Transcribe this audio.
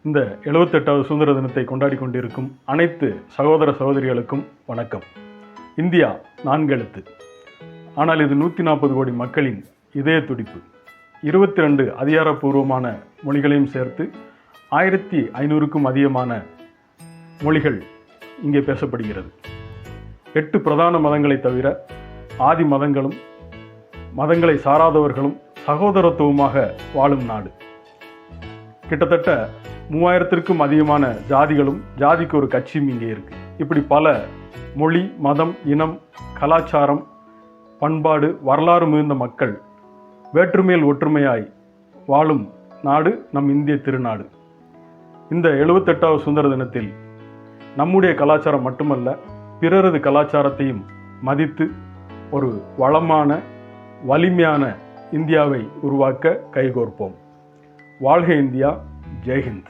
இந்த 78வது சுதந்திர தினத்தை கொண்டாடி கொண்டிருக்கும் அனைத்து சகோதர சகோதரிகளுக்கும் வணக்கம். இந்தியா 4 எழுத்து, ஆனால் இது 140 கோடி மக்களின் இதய துடிப்பு. 22 அதிகாரப்பூர்வமான மொழிகளையும் சேர்த்து 1500க்கும் அதிகமான மொழிகள் இங்கே பேசப்படுகிறது. 8 பிரதான மதங்களை தவிர ஆதி மதங்களும் மதங்களை சாராதவர்களும் சகோதரத்துவமாக வாழும் நாடு. கிட்டத்தட்ட 3000க்கும் அதிகமான ஜாதிகளும் ஜாதிக்கு ஒரு கட்சியும் இங்கே இருக்கு. இப்படி பல மொழி, மதம், இனம், கலாச்சாரம், பண்பாடு, வரலாறு மிகுந்த மக்கள் வேற்றுமையில் ஒற்றுமையாய் வாழும் நாடு நம் இந்திய திருநாடு. இந்த 78வது சுதந்திர தினத்தில் நம்முடைய கலாச்சாரம் மட்டுமல்ல, பிறரது கலாச்சாரத்தையும் மதித்து ஒரு வளமான வலிமையான இந்தியாவை உருவாக்க கைகோர்ப்போம். வாழ்க இந்தியா! ஜெய்ஹிந்த்.